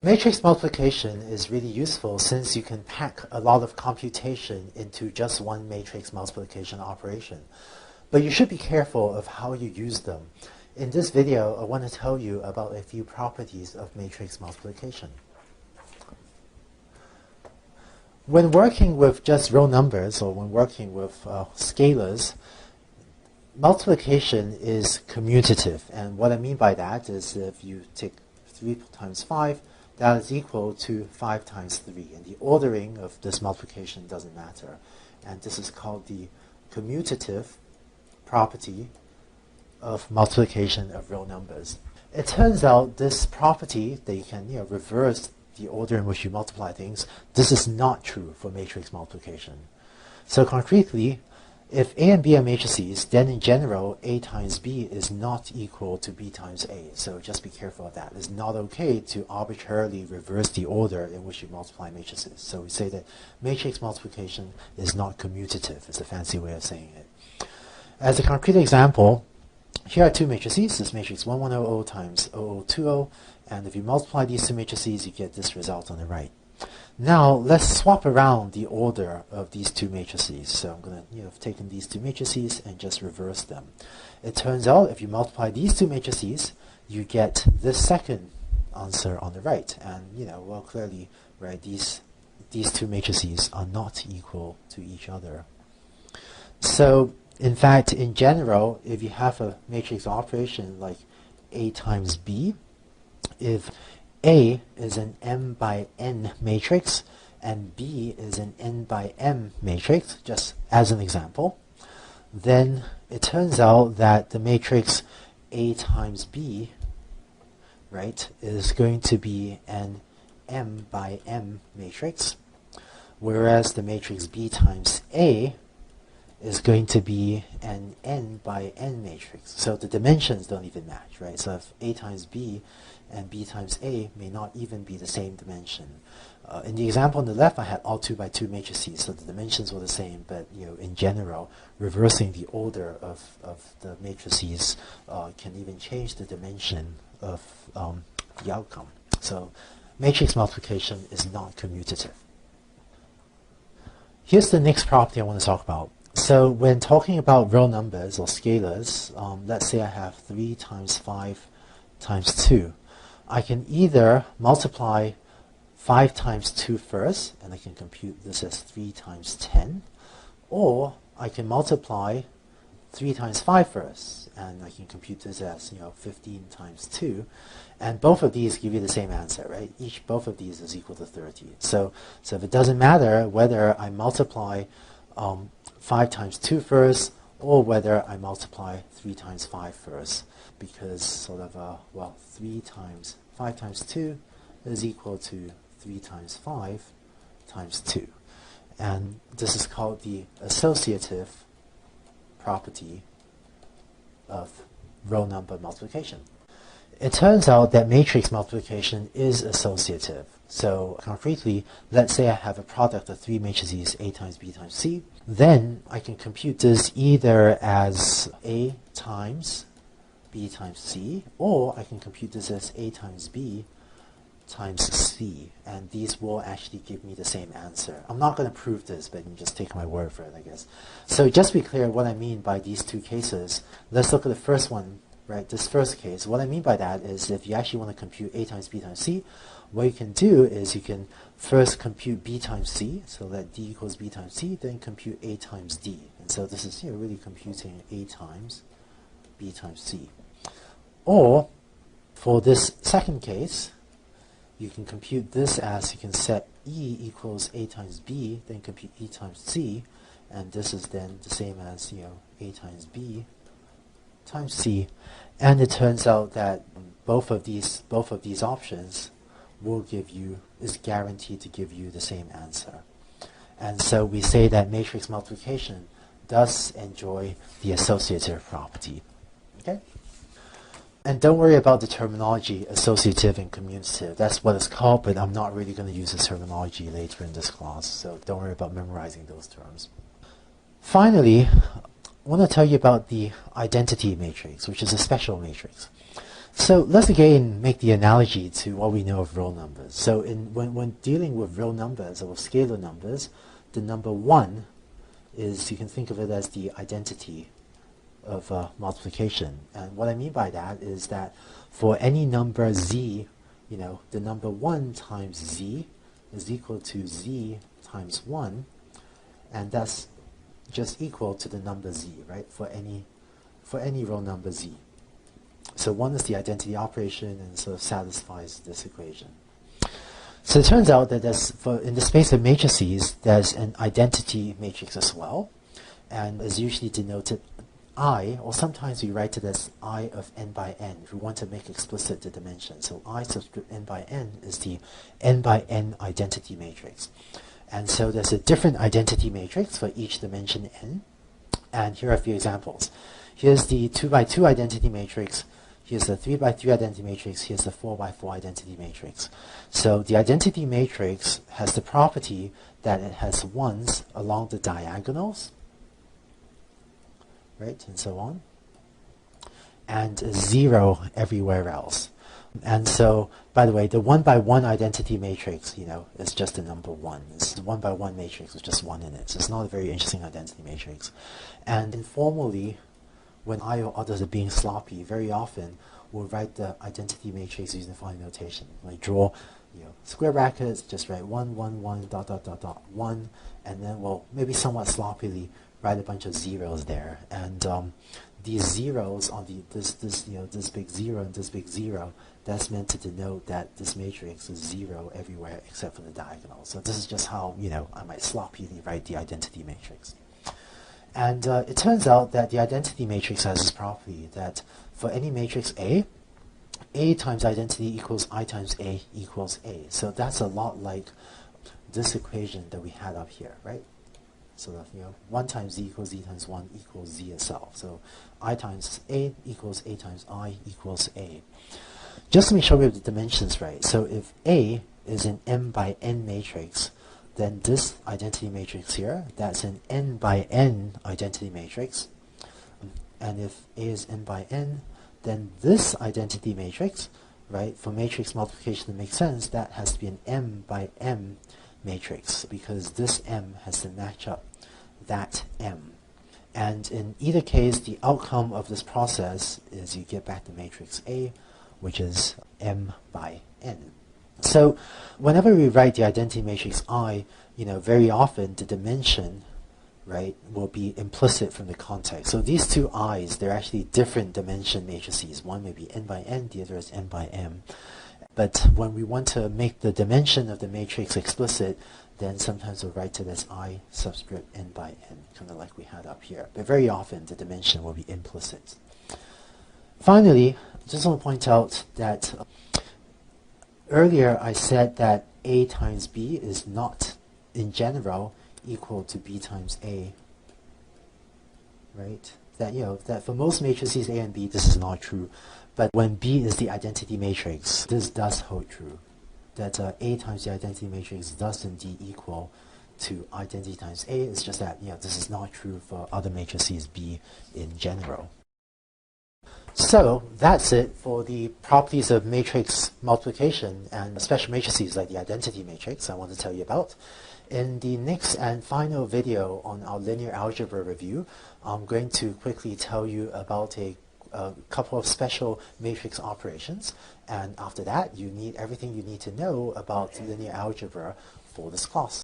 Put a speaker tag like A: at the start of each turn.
A: Matrix multiplication is really useful since you can pack a lot of computation into just one matrix multiplication operation. But you should be careful of how you use them. In this video, I want to tell you about a few properties of matrix multiplication. When working with just real numbers, or when working with scalars, multiplication is commutative. And what I mean by that is if you take 3 times 5, that is equal to 5 times 3. And the ordering of this multiplication doesn't matter. And this is called the commutative property of multiplication of real numbers. It turns out this property that you can reverse the order in which you multiply things, this is not true for matrix multiplication. So concretely, if A and B are matrices, then in general, A times B is not equal to B times A. So just be careful of that. It's not okay to arbitrarily reverse the order in which you multiply matrices. So we say that matrix multiplication is not commutative. It's a fancy way of saying it. As a concrete example, here are two matrices. This matrix 1100 times 0020. And if you multiply these two matrices, you get this result on the right. Now let's swap around the order of these two matrices. So I'm going to have taken these two matrices and just reverse them. It turns out if you multiply these two matrices, you get this second answer on the right. And well, clearly, right, these two matrices are not equal to each other. So in fact, in general, if you have a matrix operation like A times B, if A is an m by n matrix and B is an n by m matrix, just as an example, then it turns out that the matrix A times B, right, is going to be an m by m matrix, whereas the matrix B times A is going to be an n by n matrix. So the dimensions don't even match, right? So if A times B and B times A may not even be the same dimension. In the example on the left, I had all 2 by 2 matrices, so the dimensions were the same, but in general, reversing the order of the matrices can even change the dimension of the outcome. So matrix multiplication is not commutative. Here's the next property I want to talk about. So when talking about real numbers or scalars, let's say I have 3 times 5 times 2. I can either multiply 5 times 2 first, and I can compute this as 3 times 10, or I can multiply 3 times 5 first, and I can compute this as 15 times 2, and both of these give you the same answer, right? Both of these is equal to 30. So if it doesn't matter whether I multiply 5 times 2 first, or whether I multiply 3 times 5 first, because sort of, 5 times 2 is equal to 3 times 5 times 2. And this is called the associative property of real number multiplication. It turns out that matrix multiplication is associative. So concretely, let's say I have a product of 3 matrices, A times B times C. Then I can compute this either as A times B times C, or I can compute this as A times B times C. And these will actually give me the same answer. I'm not going to prove this, but you can just take my word for it, I guess. So just to be clear what I mean by these two cases, let's look at the first one. Right, this first case, what I mean by that is if you actually want to compute A times B times C, what you can do is you can first compute B times C, so that D equals B times C, then compute A times D. And so this is really computing A times B times C. Or, for this second case, you can compute this as you can set E equals A times B, then compute E times C, and this is then the same as A times B times C, and it turns out that both of these options is guaranteed to give you the same answer. And so we say that matrix multiplication does enjoy the associative property. Okay? And don't worry about the terminology associative and commutative. That's what it's called, but I'm not really going to use this terminology later in this class, so don't worry about memorizing those terms. Finally, I want to tell you about the identity matrix, which is a special matrix. So let's again make the analogy to what we know of real numbers. So when dealing with real numbers or with scalar numbers, the number 1 is, you can think of it as the identity of multiplication. And what I mean by that is that for any number z, the number 1 times z is equal to z times 1, and that's just equal to the number z, right, for any real number z. So 1 is the identity operation and sort of satisfies this equation. So it turns out that in the space of matrices, there's an identity matrix as well, and is usually denoted I, or sometimes we write it as I of n by n if we want to make explicit the dimension. So I subscript n by n is the n by n identity matrix. And so there's a different identity matrix for each dimension n. And here are a few examples. Here's the 2 by 2 identity matrix. Here's the 3 by 3 identity matrix. Here's the 4 by 4 identity matrix. So the identity matrix has the property that it has 1s along the diagonals, right, and so on, and 0 everywhere else. And so, by the way, the 1 by 1 identity matrix, is just the number 1. It's the 1 by 1 matrix with just 1 in it. So it's not a very interesting identity matrix. And informally, when I or others are being sloppy, very often we'll write the identity matrix using the following notation. Like draw, square brackets, just write 1, 1, 1, dot, dot, dot, dot, 1, and then we'll maybe somewhat sloppily write a bunch of zeros there. And these zeros on this big 0 and this big 0, that's meant to denote that this matrix is 0 everywhere except for the diagonal. So this is just how, I might sloppily write the identity matrix. And it turns out that the identity matrix has this property that for any matrix A times identity equals I times A equals A. So that's a lot like this equation that we had up here, right? So that, 1 times z equals z times 1 equals z itself. So I times A equals A times I equals A. Just to make sure we have the dimensions right. So if A is an m by n matrix, then this identity matrix here, that's an n by n identity matrix. And if A is n by n, then this identity matrix, right, for matrix multiplication to make sense, that has to be an m by m matrix, because this m has to match up that m. And in either case, the outcome of this process is you get back the matrix A, which is m by n. So whenever we write the identity matrix I, very often the dimension, right, will be implicit from the context. So these two i's, they're actually different dimension matrices. One may be n by n, the other is n by m. But when we want to make the dimension of the matrix explicit, then sometimes we'll write it as I subscript n by n, kind of like we had up here. But very often the dimension will be implicit. Finally, I just want to point out that earlier I said that A times B is not, in general, equal to B times A, right? That, that for most matrices A and B, this is not true. But when B is the identity matrix, this does hold true. That A times the identity matrix does indeed equal to identity times A. It's just that, this is not true for other matrices B in general. So that's it for the properties of matrix multiplication and special matrices like the identity matrix I want to tell you about. In the next and final video on our linear algebra review, I'm going to quickly tell you about a couple of special matrix operations, and after that you need everything you need to know about linear algebra for this class.